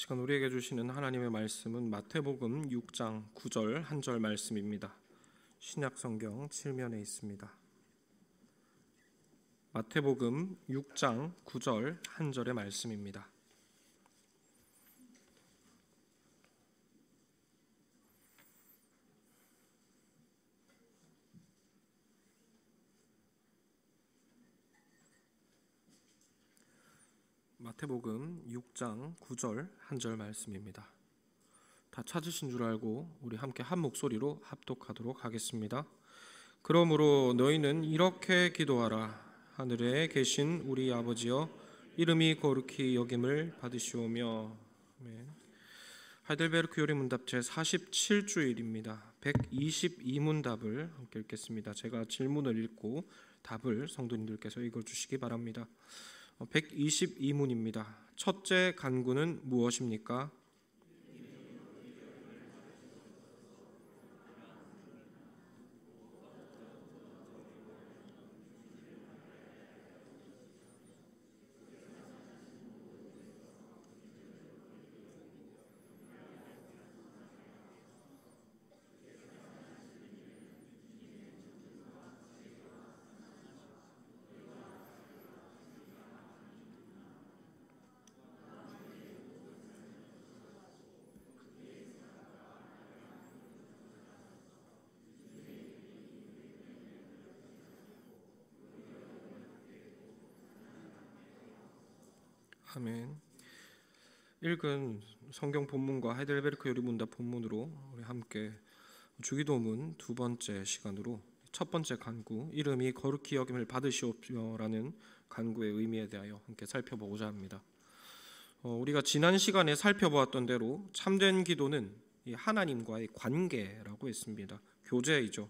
시간 우리에게 주시는 하나님의 말씀은 마태복음 6장 9절 한 절 말씀입니다. 신약성경 7면에 있습니다. 마태복음 6장 9절 한 절의 말씀입니다. 마태복음 6장 9절 한 절 말씀입니다. 다 찾으신 줄 알고 우리 함께 한 목소리로 합독하도록 하겠습니다. 그러므로 너희는 이렇게 기도하라. 하늘에 계신 우리 아버지여, 이름이 거룩히 여김을 받으시오며. 하이델베르크 요리문답 제47주일입니다. 122문답을 함께 읽겠습니다. 제가 질문을 읽고 답을 성도님들께서 읽어주시기 바랍니다. 122문입니다. 첫째 간구는 무엇입니까? 아멘. 읽은 성경 본문과 하이델베르크 요리문답 본문으로 우리 함께 주기도문 두 번째 시간으로 첫 번째 간구, 이름이 거룩히 여김을 받으시오라는 간구의 의미에 대하여 함께 살펴보고자 합니다. 우리가 지난 시간에 살펴보았던 대로 참된 기도는 하나님과의 관계라고 했습니다. 교제이죠.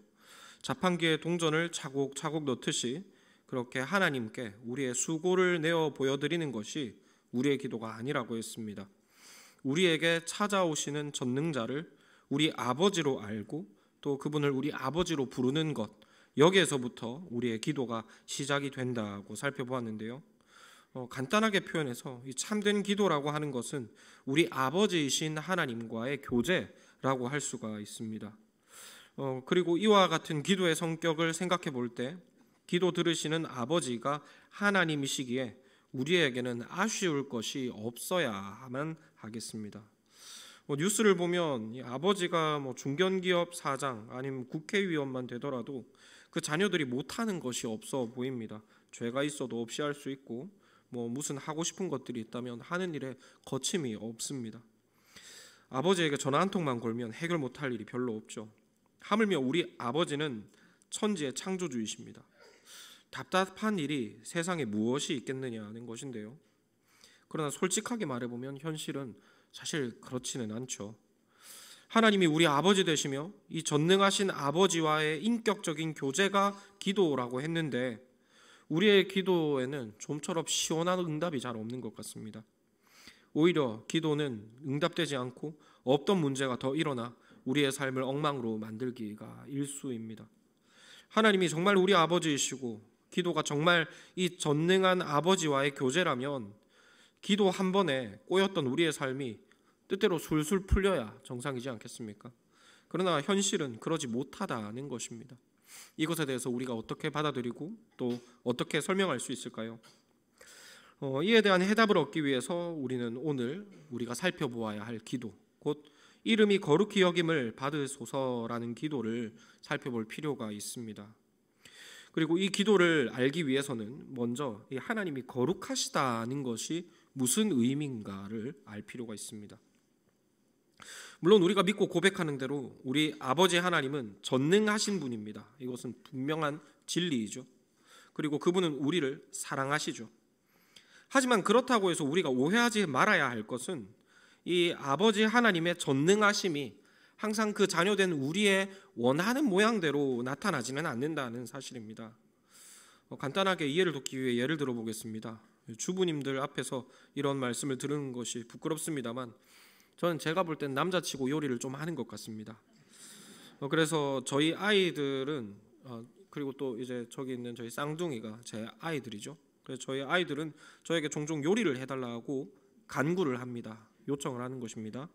자판기에 동전을 차곡차곡 넣듯이 그렇게 하나님께 우리의 수고를 내어 보여드리는 것이 우리의 기도가 아니라고 했습니다. 우리에게 찾아오시는 전능자를 우리 아버지로 알고 또 그분을 우리 아버지로 부르는 것, 여기에서부터 우리의 기도가 시작이 된다고 살펴보았는데요. 간단하게 표현해서 이 참된 기도라고 하는 것은 우리 아버지이신 하나님과의 교제라고 할 수가 있습니다. 그리고 이와 같은 기도의 성격을 생각해 볼 때 기도 들으시는 아버지가 하나님이시기에 우리에게는 아쉬울 것이 없어야만 하겠습니다. 뉴스를 보면 이 아버지가 중견기업 사장 아니면 국회의원만 되더라도 그 자녀들이 못하는 것이 없어 보입니다. 죄가 있어도 없이 할 수 있고 무슨 하고 싶은 것들이 있다면 하는 일에 거침이 없습니다. 아버지에게 전화 한 통만 걸면 해결 못할 일이 별로 없죠. 하물며 우리 아버지는 천지의 창조주이십니다. 답답한 일이 세상에 무엇이 있겠느냐 하는 것인데요. 그러나 솔직하게 말해보면 현실은 사실 그렇지는 않죠. 하나님이 우리 아버지 되시며 이 전능하신 아버지와의 인격적인 교제가 기도라고 했는데 우리의 기도에는 좀처럼 시원한 응답이 잘 없는 것 같습니다. 오히려 기도는 응답되지 않고 없던 문제가 더 일어나 우리의 삶을 엉망으로 만들기가 일쑤입니다. 하나님이 정말 우리 아버지이시고 기도가 정말 이 전능한 아버지와의 교제라면 기도 한 번에 꼬였던 우리의 삶이 뜻대로 술술 풀려야 정상이지 않겠습니까? 그러나 현실은 그러지 못하다는 것입니다. 이것에 대해서 우리가 어떻게 받아들이고 또 어떻게 설명할 수 있을까요? 이에 대한 해답을 얻기 위해서 우리는 오늘 우리가 살펴보아야 할 기도, 곧 이름이 거룩히 여김을 받으소서라는 기도를 살펴볼 필요가 있습니다. 그리고 이 기도를 알기 위해서는 먼저 이 하나님이 거룩하시다는 것이 무슨 의미인가를 알 필요가 있습니다. 물론 우리가 믿고 고백하는 대로 우리 아버지 하나님은 전능하신 분입니다. 이것은 분명한 진리이죠. 그리고 그분은 우리를 사랑하시죠. 하지만 그렇다고 해서 우리가 오해하지 말아야 할 것은 이 아버지 하나님의 전능하심이 항상 그 자녀된 우리의 원하는 모양대로 나타나지는 않는다는 사실입니다. 간단하게 이해를 돕기 위해 예를 들어보겠습니다. 주부님들 앞에서 이런 말씀을 들은 것이 부끄럽습니다만 저는 제가 볼 땐 남자치고 요리를 좀 하는 것 같습니다. 그래서 저희 아이들은 그리고 또 이제 저기 있는 저희 쌍둥이가 제 아이들이죠. 그래서 저희 아이들은 저에게 종종 요리를 해달라고 간구를 합니다. 요청을 하는 것입니다.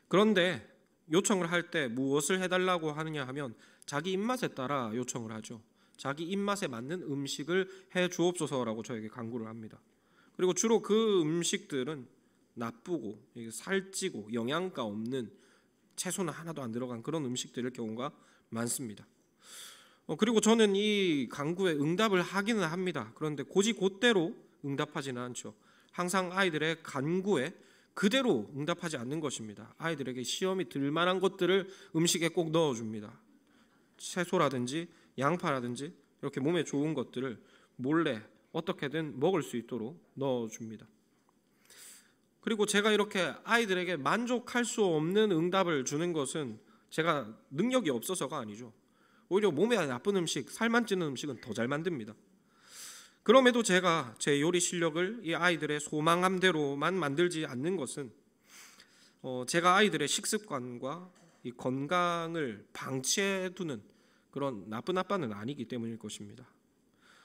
그런데 요청을 할 때 무엇을 해달라고 하느냐 하면 자기 입맛에 따라 요청을 하죠. 자기 입맛에 맞는 음식을 해 주옵소서라고 저에게 간구를 합니다. 그리고 주로 그 음식들은 나쁘고 살찌고 영양가 없는, 채소는 하나도 안 들어간 그런 음식들일 경우가 많습니다. 그리고 저는 이 간구에 응답을 하기는 합니다. 그런데 곧대로 응답하지는 않죠. 항상 아이들의 간구에 그대로 응답하지 않는 것입니다. 아이들에게 시험이 들 만한 것들을 음식에 꼭 넣어줍니다. 채소라든지 양파라든지 이렇게 몸에 좋은 것들을 몰래 어떻게든 먹을 수 있도록 넣어줍니다. 그리고 제가 이렇게 아이들에게 만족할 수 없는 응답을 주는 것은 제가 능력이 없어서가 아니죠. 오히려 몸에 나쁜 음식, 살만 찌는 음식은 더 잘 만듭니다. 그럼에도 제가 제 요리 실력을 이 아이들의 소망함대로만 만들지 않는 것은 제가 아이들의 식습관과 이 건강을 방치해 두는 그런 나쁜 아빠는 아니기 때문일 것입니다.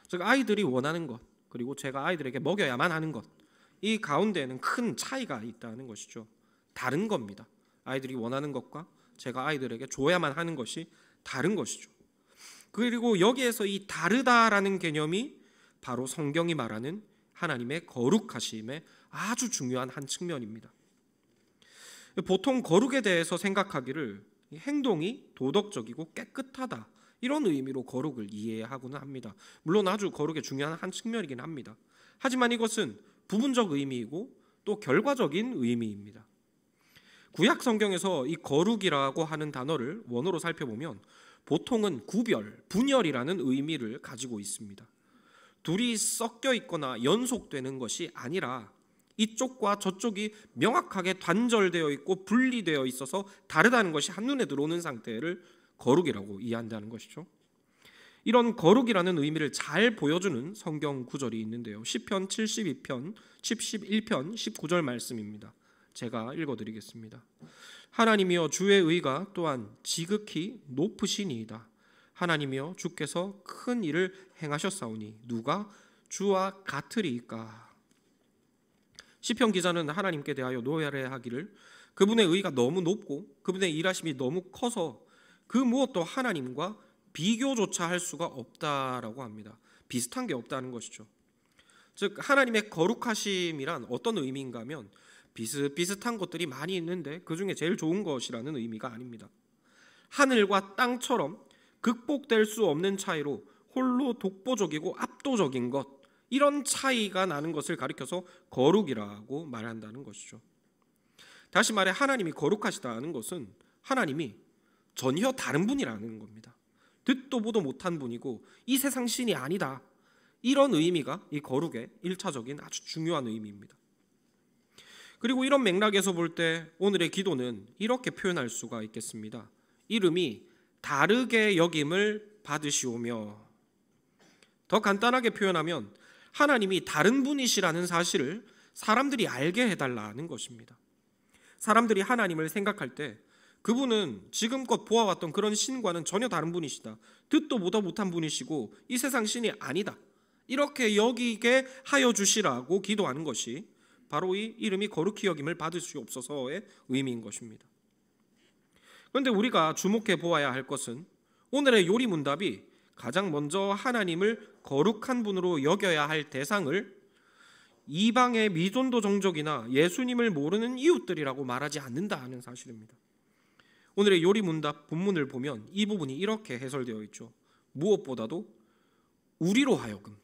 즉 아이들이 원하는 것, 그리고 제가 아이들에게 먹여야만 하는 것, 이 가운데에는 큰 차이가 있다는 것이죠. 다른 겁니다. 아이들이 원하는 것과 제가 아이들에게 줘야만 하는 것이 다른 것이죠. 그리고 여기에서 이 다르다라는 개념이 바로 성경이 말하는 하나님의 거룩하심의 아주 중요한 한 측면입니다. 보통 거룩에 대해서 생각하기를 행동이 도덕적이고 깨끗하다, 이런 의미로 거룩을 이해하고는 합니다. 물론 아주 거룩의 중요한 한 측면이긴 합니다. 하지만 이것은 부분적 의미이고 또 결과적인 의미입니다. 구약 성경에서 이 거룩이라고 하는 단어를 원어로 살펴보면 보통은 구별, 분열이라는 의미를 가지고 있습니다. 둘이 섞여 있거나 연속되는 것이 아니라 이쪽과 저쪽이 명확하게 단절되어 있고 분리되어 있어서 다르다는 것이 한눈에 들어오는 상태를 거룩이라고 이해한다는 것이죠. 이런 거룩이라는 의미를 잘 보여주는 성경 구절이 있는데요. 시편 72편, 11편, 19절 말씀입니다. 제가 읽어드리겠습니다. 하나님이여 주의 의가 또한 지극히 높으시니이다. 하나님이여 주께서 큰 일을 행하셨사오니 누가 주와 같으리이까. 시편 기자는 하나님께 대하여 노래하기를 그분의 의가 너무 높고 그분의 일하심이 너무 커서 그 무엇도 하나님과 비교조차 할 수가 없다라고 합니다. 비슷한 게 없다는 것이죠. 즉 하나님의 거룩하심이란 어떤 의미인가 하면 비슷비슷한 것들이 많이 있는데 그 중에 제일 좋은 것이라는 의미가 아닙니다. 하늘과 땅처럼 극복될 수 없는 차이로 홀로 독보적이고 압도적인 것, 이런 차이가 나는 것을 가리켜서 거룩이라고 말한다는 것이죠. 다시 말해 하나님이 거룩하시다는 것은 하나님이 전혀 다른 분이라는 겁니다. 듣도 보도 못한 분이고 이 세상 신이 아니다, 이런 의미가 이 거룩의 1차적인 아주 중요한 의미입니다. 그리고 이런 맥락에서 볼 때 오늘의 기도는 이렇게 표현할 수가 있겠습니다. 이름이 다르게 여김을 받으시오며, 더 간단하게 표현하면 하나님이 다른 분이시라는 사실을 사람들이 알게 해달라는 것입니다. 사람들이 하나님을 생각할 때 그분은 지금껏 보아왔던 그런 신과는 전혀 다른 분이시다, 듣도 보도 못한 분이시고 이 세상 신이 아니다, 이렇게 여기게 하여 주시라고 기도하는 것이 바로 이 이름이 거룩히 여김을 받으시옵소서의 의미인 것입니다. 그런데 우리가 주목해 보아야 할 것은 오늘의 요리 문답이 가장 먼저 하나님을 거룩한 분으로 여겨야 할 대상을 이방의 미존도 종족이나 예수님을 모르는 이웃들이라고 말하지 않는다는 사실입니다. 오늘의 요리 문답 본문을 보면 이 부분이 이렇게 해설되어 있죠. 무엇보다도 우리로 하여금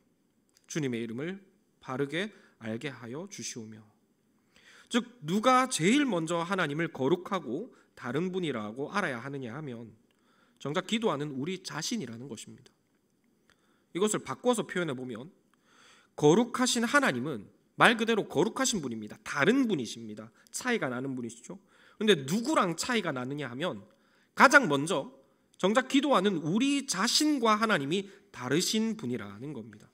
주님의 이름을 바르게 알게 하여 주시오며, 즉 누가 제일 먼저 하나님을 거룩하고 다른 분이라고 알아야 하느냐 하면 정작 기도하는 우리 자신이라는 것입니다. 이것을 바꿔서 표현해 보면 거룩하신 하나님은 말 그대로 거룩하신 분입니다. 다른 분이십니다. 차이가 나는 분이시죠. 그런데 누구랑 차이가 나느냐 하면 가장 먼저 정작 기도하는 우리 자신과 하나님이 다르신 분이라는 겁니다.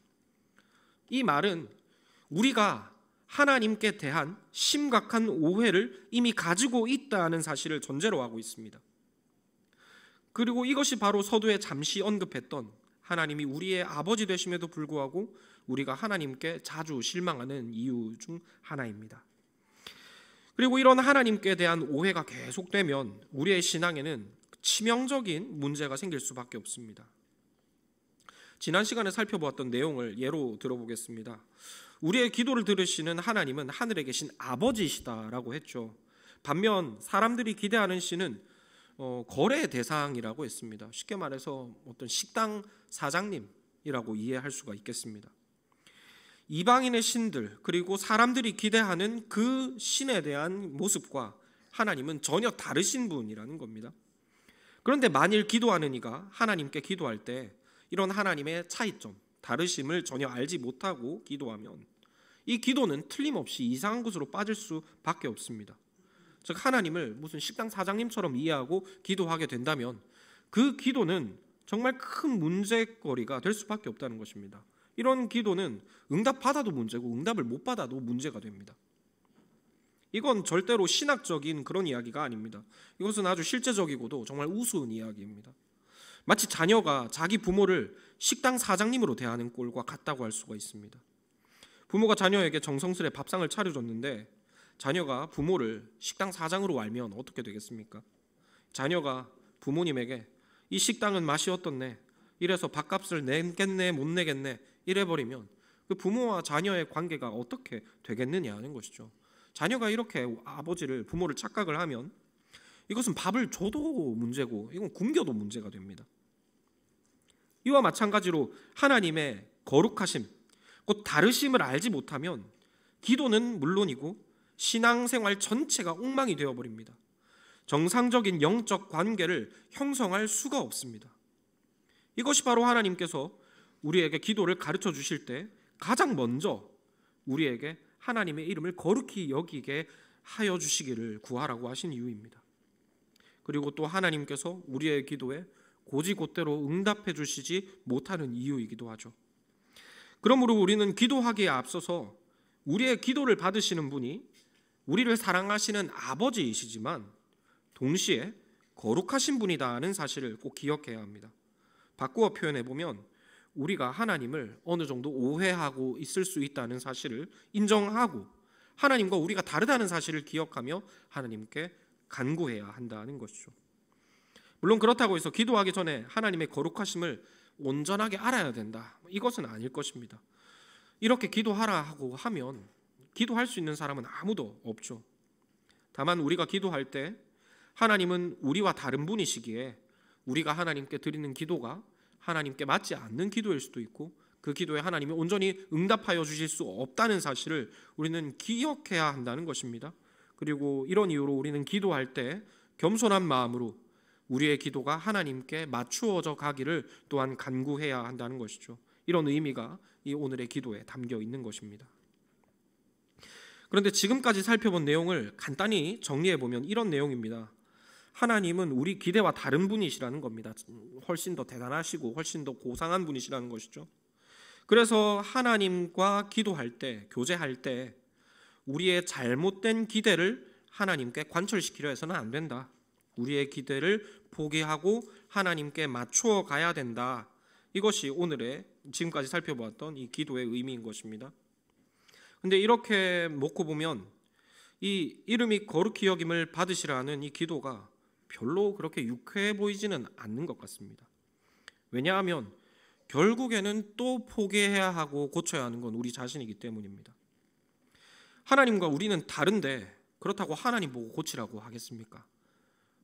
이 말은 우리가 하나님께 대한 심각한 오해를 이미 가지고 있다는 사실을 전제로 하고 있습니다. 그리고 이것이 바로 서두에 잠시 언급했던 하나님이 우리의 아버지 되심에도 불구하고 우리가 하나님께 자주 실망하는 이유 중 하나입니다. 그리고 이런 하나님께 대한 오해가 계속되면 우리의 신앙에는 치명적인 문제가 생길 수밖에 없습니다. 지난 시간에 살펴보았던 내용을 예로 들어보겠습니다. 우리의 기도를 들으시는 하나님은 하늘에 계신 아버지시다라고 했죠. 반면 사람들이 기대하는 신은 거래의 대상이라고 했습니다. 쉽게 말해서 어떤 식당 사장님이라고 이해할 수가 있겠습니다. 이방인의 신들 그리고 사람들이 기대하는 그 신에 대한 모습과 하나님은 전혀 다르신 분이라는 겁니다. 그런데 만일 기도하는 이가 하나님께 기도할 때 이런 하나님의 차이점, 다르심을 전혀 알지 못하고 기도하면 이 기도는 틀림없이 이상한 곳으로 빠질 수밖에 없습니다. 즉 하나님을 무슨 식당 사장님처럼 이해하고 기도하게 된다면 그 기도는 정말 큰 문제거리가 될 수밖에 없다는 것입니다. 이런 기도는 응답받아도 문제고 응답을 못 받아도 문제가 됩니다. 이건 절대로 신학적인 그런 이야기가 아닙니다. 이것은 아주 실제적이고도 정말 우스운 이야기입니다. 마치 자녀가 자기 부모를 식당 사장님으로 대하는 꼴과 같다고 할 수가 있습니다. 부모가 자녀에게 정성스레 밥상을 차려줬는데 자녀가 부모를 식당 사장으로 알면 어떻게 되겠습니까? 자녀가 부모님에게 이 식당은 맛이 어떻네, 이래서 밥값을 내겠네 못 내겠네 이래버리면 그 부모와 자녀의 관계가 어떻게 되겠느냐 하는 것이죠. 자녀가 이렇게 아버지를, 부모를 착각을 하면 이것은 밥을 줘도 문제고 이건 굶겨도 문제가 됩니다. 이와 마찬가지로 하나님의 거룩하심, 곧 다르심을 알지 못하면 기도는 물론이고 신앙생활 전체가 엉망이 되어버립니다. 정상적인 영적 관계를 형성할 수가 없습니다. 이것이 바로 하나님께서 우리에게 기도를 가르쳐 주실 때 가장 먼저 우리에게 하나님의 이름을 거룩히 여기게 하여 주시기를 구하라고 하신 이유입니다. 그리고 또 하나님께서 우리의 기도에 고지곧대로 응답해 주시지 못하는 이유이기도 하죠. 그러므로 우리는 기도하기에 앞서서 우리의 기도를 받으시는 분이 우리를 사랑하시는 아버지이시지만 동시에 거룩하신 분이다는 사실을 꼭 기억해야 합니다. 바꾸어 표현해 보면 우리가 하나님을 어느 정도 오해하고 있을 수 있다는 사실을 인정하고 하나님과 우리가 다르다는 사실을 기억하며 하나님께 간구해야 한다는 것이죠. 물론 그렇다고 해서 기도하기 전에 하나님의 거룩하심을 온전하게 알아야 된다, 이것은 아닐 것입니다. 이렇게 기도하라 하고 하면 기도할 수 있는 사람은 아무도 없죠. 다만 우리가 기도할 때 하나님은 우리와 다른 분이시기에 우리가 하나님께 드리는 기도가 하나님께 맞지 않는 기도일 수도 있고 그 기도에 하나님이 온전히 응답하여 주실 수 없다는 사실을 우리는 기억해야 한다는 것입니다. 그리고 이런 이유로 우리는 기도할 때 겸손한 마음으로 우리의 기도가 하나님께 맞추어져 가기를 또한 간구해야 한다는 것이죠. 이런 의미가 이 오늘의 기도에 담겨 있는 것입니다. 그런데 지금까지 살펴본 내용을 간단히 정리해 보면 이런 내용입니다. 하나님은 우리 기대와 다른 분이시라는 겁니다. 훨씬 더 대단하시고 훨씬 더 고상한 분이시라는 것이죠. 그래서 하나님과 기도할 때, 교제할 때 우리의 잘못된 기대를 하나님께 관철시키려 해서는 안 된다. 우리의 기대를 포기하고 하나님께 맞추어 가야 된다. 이것이 오늘의 지금까지 살펴보았던 이 기도의 의미인 것입니다. 근데 이렇게 놓고 보면 이 이름이 거룩히 여김을 받으시라는 이 기도가 별로 그렇게 유쾌해 보이지는 않는 것 같습니다. 왜냐하면 결국에는 또 포기해야 하고 고쳐야 하는 건 우리 자신이기 때문입니다. 하나님과 우리는 다른데 그렇다고 하나님 보고 고치라고 하겠습니까?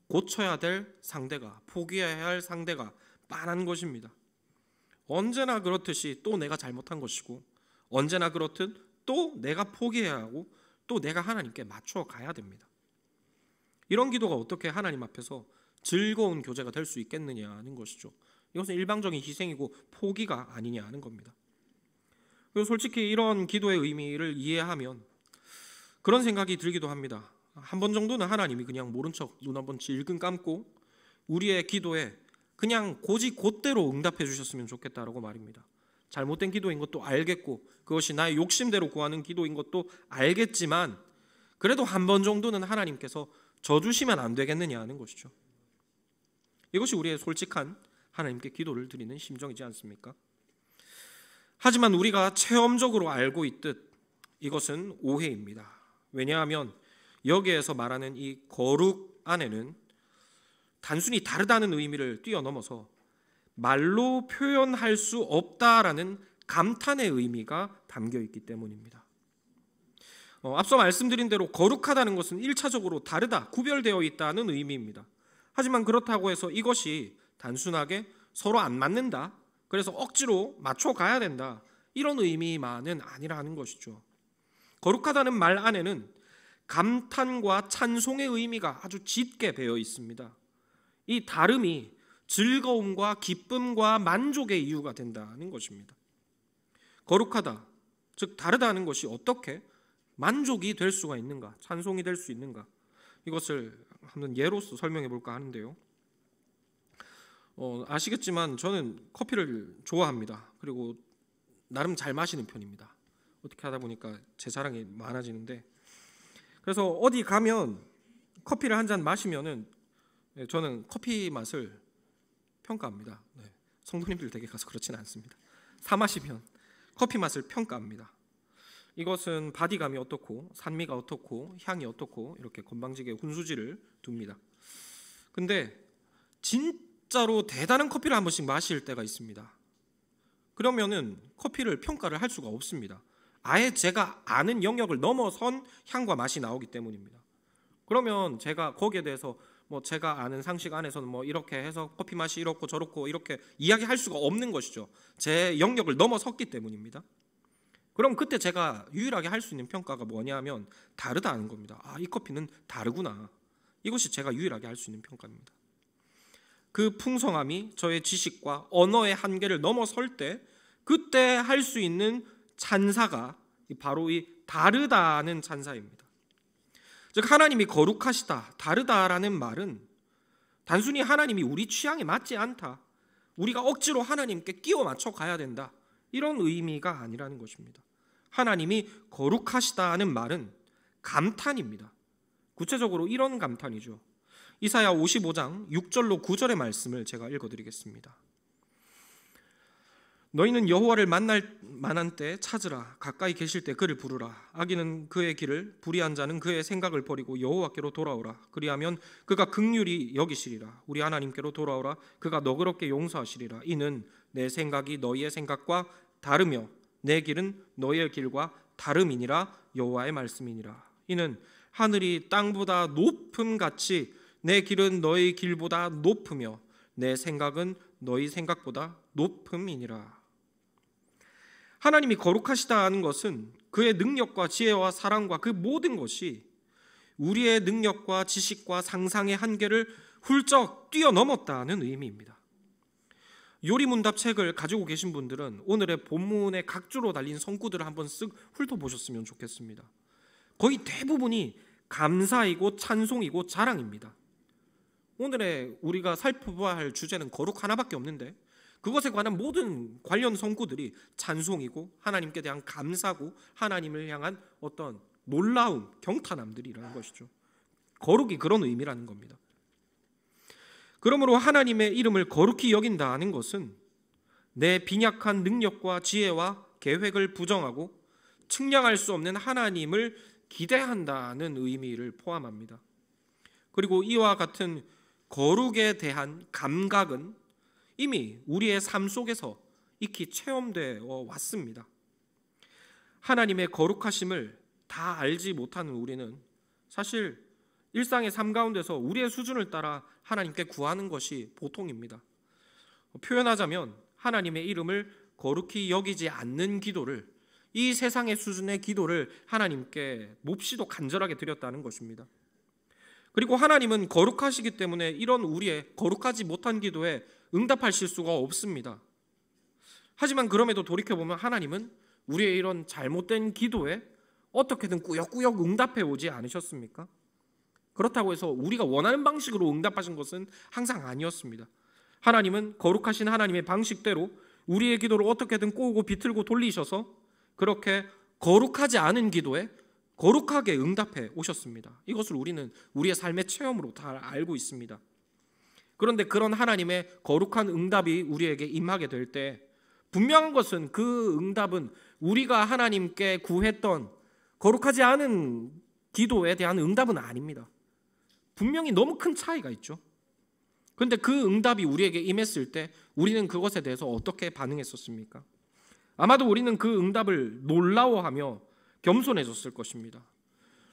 고쳐야 될 상대가, 포기해야 할 상대가 빤한 것입니다. 언제나 그렇듯이 또 내가 잘못한 것이고 언제나 그렇듯 또 내가 포기해야 하고 또 내가 하나님께 맞춰 가야 됩니다. 이런 기도가 어떻게 하나님 앞에서 즐거운 교제가 될 수 있겠느냐 하는 것이죠. 이것은 일방적인 희생이고 포기가 아니냐 하는 겁니다. 그리고 솔직히 이런 기도의 의미를 이해하면 그런 생각이 들기도 합니다. 한 번 정도는 하나님이 그냥 모른 척 눈 한번 질끈 감고 우리의 기도에 그냥 고지곧대로 응답해 주셨으면 좋겠다라고 말입니다. 잘못된 기도인 것도 알겠고 그것이 나의 욕심대로 구하는 기도인 것도 알겠지만 그래도 한 번 정도는 하나님께서 져주시면 안 되겠느냐 하는 것이죠. 이것이 우리의 솔직한 하나님께 기도를 드리는 심정이지 않습니까? 하지만 우리가 체험적으로 알고 있듯 이것은 오해입니다. 왜냐하면 여기에서 말하는 이 거룩 안에는 단순히 다르다는 의미를 뛰어넘어서 말로 표현할 수 없다라는 감탄의 의미가 담겨 있기 때문입니다. 앞서 말씀드린 대로 거룩하다는 것은 1차적으로 다르다, 구별되어 있다는 의미입니다. 하지만 그렇다고 해서 이것이 단순하게 서로 안 맞는다, 그래서 억지로 맞춰가야 된다, 이런 의미만은 아니라는 것이죠. 거룩하다는 말 안에는 감탄과 찬송의 의미가 아주 짙게 배어 있습니다. 이 다름이 즐거움과 기쁨과 만족의 이유가 된다는 것입니다. 거룩하다, 즉 다르다는 것이 어떻게 만족이 될 수가 있는가, 찬송이 될 수 있는가, 이것을 한번 예로서 설명해 볼까 하는데요. 아시겠지만 저는 커피를 좋아합니다. 그리고 나름 잘 마시는 편입니다. 어떻게 하다 보니까 제 자랑이 많아지는데, 그래서 어디 가면 커피를 한 잔 마시면은 저는 커피 맛을 평가합니다. 성도님들 댁에 가서 그렇지는 않습니다. 사 마시면 커피 맛을 평가합니다. 이것은 바디감이 어떻고 산미가 어떻고 향이 어떻고 이렇게 건방지게 훈수지를 둡니다. 근데 진짜로 대단한 커피를 한 번씩 마실 때가 있습니다. 그러면은 커피를 평가를 할 수가 없습니다. 아예 제가 아는 영역을 넘어선 향과 맛이 나오기 때문입니다. 그러면 제가 거기에 대해서 제가 아는 상식 안에서는 이렇게 해서 커피 맛이 이렇고 저렇고 이렇게 이야기할 수가 없는 것이죠. 제 영역을 넘어섰기 때문입니다. 그럼 그때 제가 유일하게 할 수 있는 평가가 뭐냐면 다르다는 겁니다. 이 커피는 다르구나. 이것이 제가 유일하게 할 수 있는 평가입니다. 그 풍성함이 저의 지식과 언어의 한계를 넘어설 때 그때 할 수 있는 찬사가 바로 이 다르다는 찬사입니다. 즉 하나님이 거룩하시다, 다르다라는 말은 단순히 하나님이 우리 취향에 맞지 않다, 우리가 억지로 하나님께 끼워 맞춰 가야 된다, 이런 의미가 아니라는 것입니다. 하나님이 거룩하시다는 말은 감탄입니다. 구체적으로 이런 감탄이죠. 이사야 55장 6절로 9절의 말씀을 제가 읽어드리겠습니다. 너희는 여호와를 만날 만한 때 찾으라. 가까이 계실 때 그를 부르라. 악인은 그의 길을, 불의한 자는 그의 생각을 버리고 여호와께로 돌아오라. 그리하면 그가 긍휼히 여기시리라. 우리 하나님께로 돌아오라. 그가 너그럽게 용서하시리라. 이는 내 생각이 너희의 생각과 다르며 내 길은 너희의 길과 다름이니라. 여호와의 말씀이니라. 이는 하늘이 땅보다 높음 같이 내 길은 너희 길보다 높으며 내 생각은 너희 생각보다 높음이니라. 하나님이 거룩하시다 하는 것은 그의 능력과 지혜와 사랑과 그 모든 것이 우리의 능력과 지식과 상상의 한계를 훌쩍 뛰어넘었다는 의미입니다. 요리문답 책을 가지고 계신 분들은 오늘의 본문의 각주로 달린 성구들을 한번 쓱 훑어보셨으면 좋겠습니다. 거의 대부분이 감사이고 찬송이고 자랑입니다. 오늘의 우리가 살펴봐야 할 주제는 거룩 하나밖에 없는데 그것에 관한 모든 관련 성구들이 찬송이고 하나님께 대한 감사고 하나님을 향한 어떤 놀라움, 경탄함들이라는 것이죠. 거룩이 그런 의미라는 겁니다. 그러므로 하나님의 이름을 거룩히 여긴다는 것은 내 빈약한 능력과 지혜와 계획을 부정하고 측량할 수 없는 하나님을 기대한다는 의미를 포함합니다. 그리고 이와 같은 거룩에 대한 감각은 이미 우리의 삶 속에서 익히 체험되어 왔습니다. 하나님의 거룩하심을 다 알지 못하는 우리는 사실 일상의 삶 가운데서 우리의 수준을 따라 하나님께 구하는 것이 보통입니다. 표현하자면 하나님의 이름을 거룩히 여기지 않는 기도를, 이 세상의 수준의 기도를 하나님께 몹시도 간절하게 드렸다는 것입니다. 그리고 하나님은 거룩하시기 때문에 이런 우리의 거룩하지 못한 기도에 응답하실 수가 없습니다. 하지만 그럼에도 돌이켜보면 하나님은 우리의 이런 잘못된 기도에 어떻게든 꾸역꾸역 응답해 오지 않으셨습니까? 그렇다고 해서 우리가 원하는 방식으로 응답하신 것은 항상 아니었습니다. 하나님은 거룩하신 하나님의 방식대로 우리의 기도를 어떻게든 꼬우고 비틀고 돌리셔서 그렇게 거룩하지 않은 기도에 거룩하게 응답해 오셨습니다. 이것을 우리는 우리의 삶의 체험으로 다 알고 있습니다. 그런데 그런 하나님의 거룩한 응답이 우리에게 임하게 될 때 분명한 것은 그 응답은 우리가 하나님께 구했던 거룩하지 않은 기도에 대한 응답은 아닙니다. 분명히 너무 큰 차이가 있죠. 그런데 그 응답이 우리에게 임했을 때 우리는 그것에 대해서 어떻게 반응했었습니까? 아마도 우리는 그 응답을 놀라워하며 겸손해졌을 것입니다.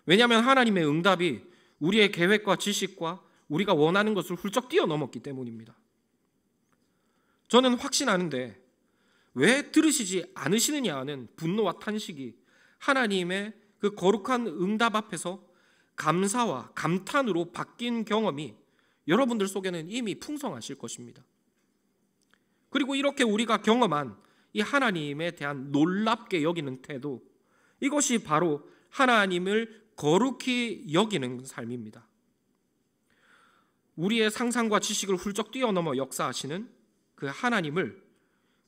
왜냐하면 하나님의 응답이 우리의 계획과 지식과 우리가 원하는 것을 훌쩍 뛰어넘었기 때문입니다. 저는 확신하는데 왜 들으시지 않으시느냐 하는 분노와 탄식이 하나님의 그 거룩한 응답 앞에서 감사와 감탄으로 바뀐 경험이 여러분들 속에는 이미 풍성하실 것입니다. 그리고 이렇게 우리가 경험한 이 하나님에 대한 놀랍게 여기는 태도, 이것이 바로 하나님을 거룩히 여기는 삶입니다. 우리의 상상과 지식을 훌쩍 뛰어넘어 역사하시는 그 하나님을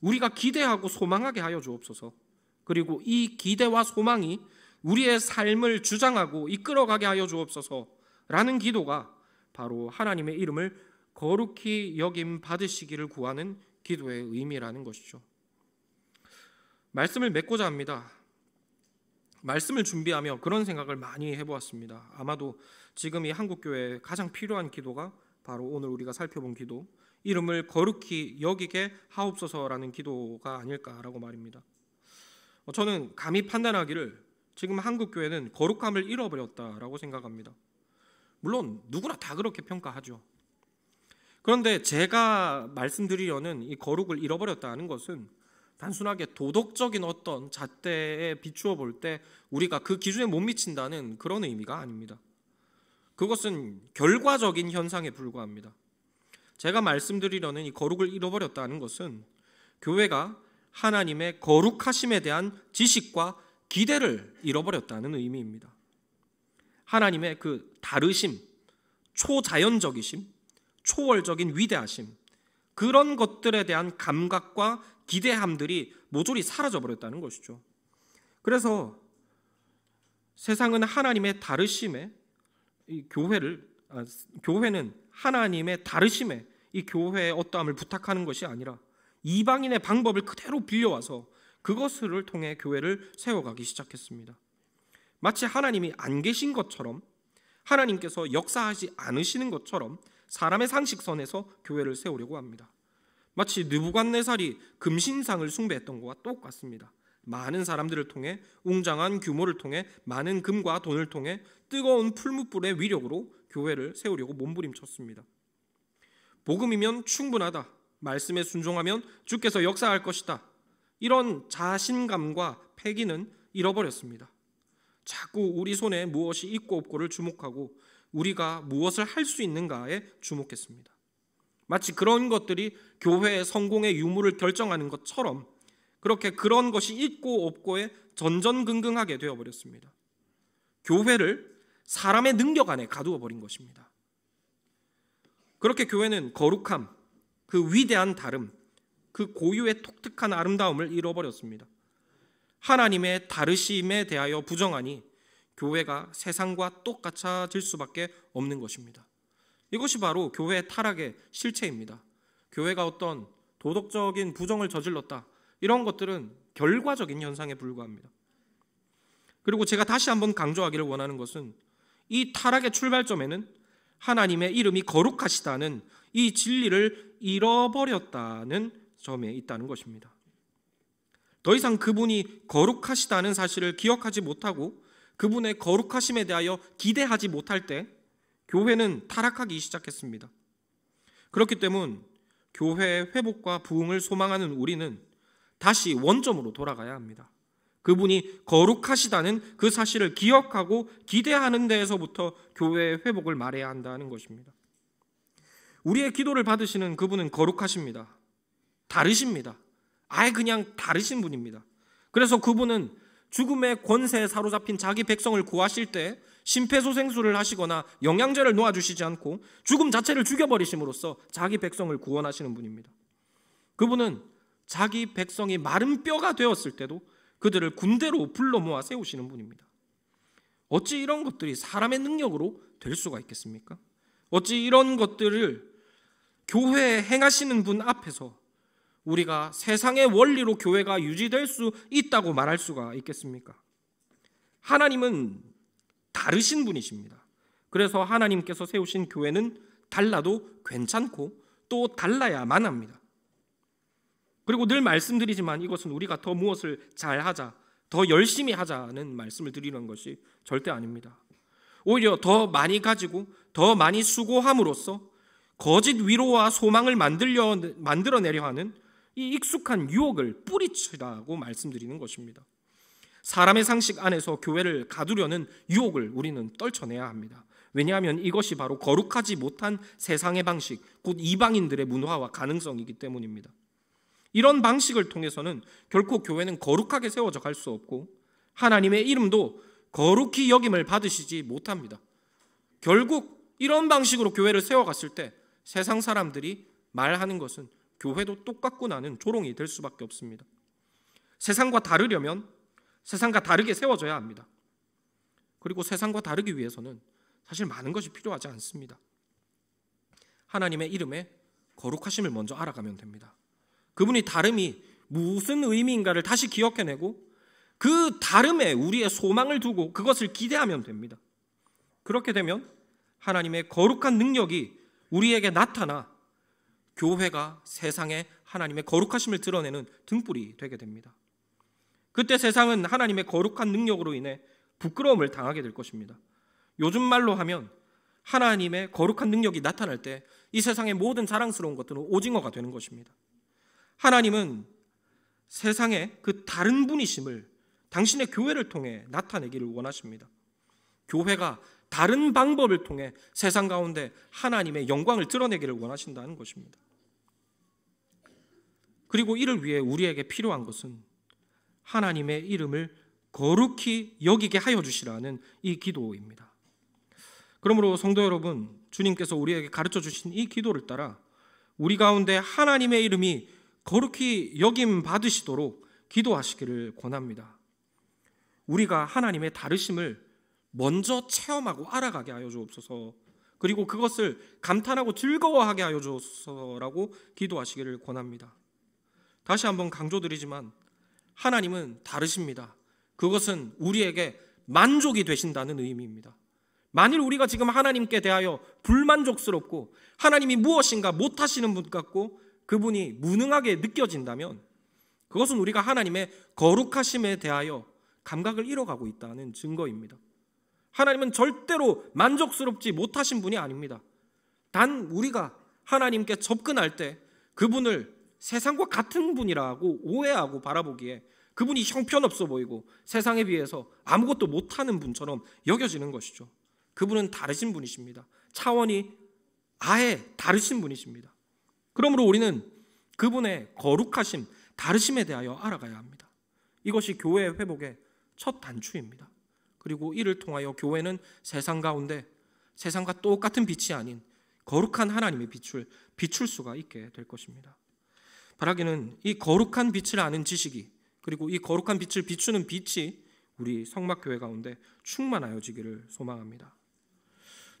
우리가 기대하고 소망하게 하여 주옵소서. 그리고 이 기대와 소망이 우리의 삶을 주장하고 이끌어가게 하여 주옵소서라는 기도가 바로 하나님의 이름을 거룩히 여김 받으시기를 구하는 기도의 의미라는 것이죠. 말씀을 맺고자 합니다. 말씀을 준비하며 그런 생각을 많이 해보았습니다. 아마도 지금 이 한국교회에 가장 필요한 기도가 바로 오늘 우리가 살펴본 기도, 이름을 거룩히 여기게 하옵소서라는 기도가 아닐까라고 말입니다. 저는 감히 판단하기를 지금 한국교회는 거룩함을 잃어버렸다라고 생각합니다. 물론 누구나 다 그렇게 평가하죠. 그런데 제가 말씀드리려는 이 거룩을 잃어버렸다는 것은 단순하게 도덕적인 어떤 잣대에 비추어 볼 때 우리가 그 기준에 못 미친다는 그런 의미가 아닙니다. 그것은 결과적인 현상에 불과합니다. 제가 말씀드리려는 이 거룩을 잃어버렸다는 것은 교회가 하나님의 거룩하심에 대한 지식과 기대를 잃어버렸다는 의미입니다. 하나님의 그 다르심, 초자연적이심, 초월적인 위대하심, 그런 것들에 대한 감각과 기대함들이 모조리 사라져버렸다는 것이죠. 그래서 세상은 하나님의 다르심에 이 교회는 하나님의 다르심에 이 교회의 어떠함을 부탁하는 것이 아니라 이방인의 방법을 그대로 빌려와서 그것을 통해 교회를 세워가기 시작했습니다. 마치 하나님이 안 계신 것처럼, 하나님께서 역사하지 않으시는 것처럼 사람의 상식선에서 교회를 세우려고 합니다. 마치 느부갓네살이 금신상을 숭배했던 것과 똑같습니다. 많은 사람들을 통해, 웅장한 규모를 통해, 많은 금과 돈을 통해 뜨거운 풀무불의 위력으로 교회를 세우려고 몸부림쳤습니다. 복음이면 충분하다, 말씀에 순종하면 주께서 역사할 것이다, 이런 자신감과 패기는 잃어버렸습니다. 자꾸 우리 손에 무엇이 있고 없고를 주목하고 우리가 무엇을 할 수 있는가에 주목했습니다. 마치 그런 것들이 교회의 성공의 유무를 결정하는 것처럼 그렇게 그런 것이 있고 없고에 전전긍긍하게 되어버렸습니다. 교회를 사람의 능력 안에 가두어 버린 것입니다. 그렇게 교회는 거룩함, 그 위대한 다름, 그 고유의 독특한 아름다움을 잃어버렸습니다. 하나님의 다르심에 대하여 부정하니 교회가 세상과 똑같아질 수밖에 없는 것입니다. 이것이 바로 교회의 타락의 실체입니다. 교회가 어떤 도덕적인 부정을 저질렀다, 이런 것들은 결과적인 현상에 불과합니다. 그리고 제가 다시 한번 강조하기를 원하는 것은 이 타락의 출발점에는 하나님의 이름이 거룩하시다는 이 진리를 잃어버렸다는 점에 있다는 것입니다. 더 이상 그분이 거룩하시다는 사실을 기억하지 못하고 그분의 거룩하심에 대하여 기대하지 못할 때 교회는 타락하기 시작했습니다. 그렇기 때문에 교회의 회복과 부흥을 소망하는 우리는 다시 원점으로 돌아가야 합니다. 그분이 거룩하시다는 그 사실을 기억하고 기대하는 데에서부터 교회의 회복을 말해야 한다는 것입니다. 우리의 기도를 받으시는 그분은 거룩하십니다. 다르십니다. 아예 그냥 다르신 분입니다. 그래서 그분은 죽음의 권세에 사로잡힌 자기 백성을 구하실 때 심폐소생술을 하시거나 영양제를 놓아주시지 않고 죽음 자체를 죽여버리심으로써 자기 백성을 구원하시는 분입니다. 그분은 자기 백성이 마른 뼈가 되었을 때도 그들을 군대로 불러 모아 세우시는 분입니다. 어찌 이런 것들이 사람의 능력으로 될 수가 있겠습니까? 어찌 이런 것들을 교회에 행하시는 분 앞에서 우리가 세상의 원리로 교회가 유지될 수 있다고 말할 수가 있겠습니까? 하나님은 다르신 분이십니다. 그래서 하나님께서 세우신 교회는 달라도 괜찮고 또 달라야만 합니다. 그리고 늘 말씀드리지만 이것은 우리가 더 무엇을 잘하자, 더 열심히 하자는 말씀을 드리는 것이 절대 아닙니다. 오히려 더 많이 가지고 더 많이 수고함으로써 거짓 위로와 소망을 만들어내려 하는 이 익숙한 유혹을 뿌리치라고 말씀드리는 것입니다. 사람의 상식 안에서 교회를 가두려는 유혹을 우리는 떨쳐내야 합니다. 왜냐하면 이것이 바로 거룩하지 못한 세상의 방식, 곧 이방인들의 문화와 가능성이기 때문입니다. 이런 방식을 통해서는 결코 교회는 거룩하게 세워져 갈 수 없고 하나님의 이름도 거룩히 여김을 받으시지 못합니다. 결국 이런 방식으로 교회를 세워갔을 때 세상 사람들이 말하는 것은 교회도 똑같구나는 조롱이 될 수밖에 없습니다. 세상과 다르려면 세상과 다르게 세워져야 합니다. 그리고 세상과 다르기 위해서는 사실 많은 것이 필요하지 않습니다. 하나님의 이름에 거룩하심을 먼저 알아가면 됩니다. 그분이 다름이 무슨 의미인가를 다시 기억해내고 그 다름에 우리의 소망을 두고 그것을 기대하면 됩니다. 그렇게 되면 하나님의 거룩한 능력이 우리에게 나타나 교회가 세상에 하나님의 거룩하심을 드러내는 등불이 되게 됩니다. 그때 세상은 하나님의 거룩한 능력으로 인해 부끄러움을 당하게 될 것입니다. 요즘 말로 하면 하나님의 거룩한 능력이 나타날 때 이 세상의 모든 자랑스러운 것들은 오징어가 되는 것입니다. 하나님은 세상의 그 다른 분이심을 당신의 교회를 통해 나타내기를 원하십니다. 교회가 다른 방법을 통해 세상 가운데 하나님의 영광을 드러내기를 원하신다는 것입니다. 그리고 이를 위해 우리에게 필요한 것은 하나님의 이름을 거룩히 여기게 하여 주시라는 이 기도입니다. 그러므로 성도 여러분, 주님께서 우리에게 가르쳐 주신 이 기도를 따라 우리 가운데 하나님의 이름이 거룩히 여김 받으시도록 기도하시기를 권합니다. 우리가 하나님의 다르심을 먼저 체험하고 알아가게 하여 주옵소서. 그리고 그것을 감탄하고 즐거워하게 하여 주옵소서라고 기도하시기를 권합니다. 다시 한번 강조드리지만 하나님은 다르십니다. 그것은 우리에게 만족이 되신다는 의미입니다. 만일 우리가 지금 하나님께 대하여 불만족스럽고 하나님이 무엇인가 못하시는 분 같고 그분이 무능하게 느껴진다면 그것은 우리가 하나님의 거룩하심에 대하여 감각을 잃어가고 있다는 증거입니다. 하나님은 절대로 만족스럽지 못하신 분이 아닙니다. 단 우리가 하나님께 접근할 때 그분을 세상과 같은 분이라고 오해하고 바라보기에 그분이 형편없어 보이고 세상에 비해서 아무것도 못하는 분처럼 여겨지는 것이죠. 그분은 다르신 분이십니다. 차원이 아예 다르신 분이십니다. 그러므로 우리는 그분의 거룩하심, 다르심에 대하여 알아가야 합니다. 이것이 교회의 회복의 첫 단추입니다. 그리고 이를 통하여 교회는 세상 가운데 세상과 똑같은 빛이 아닌 거룩한 하나님의 빛을 비출 수가 있게 될 것입니다. 바라기는 이 거룩한 빛을 아는 지식이 그리고 이 거룩한 빛을 비추는 빛이 우리 성막교회 가운데 충만하여지기를 소망합니다.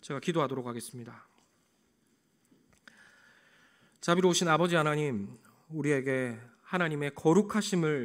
제가 기도하도록 하겠습니다. 자비로우신 아버지 하나님, 우리에게 하나님의 거룩하심을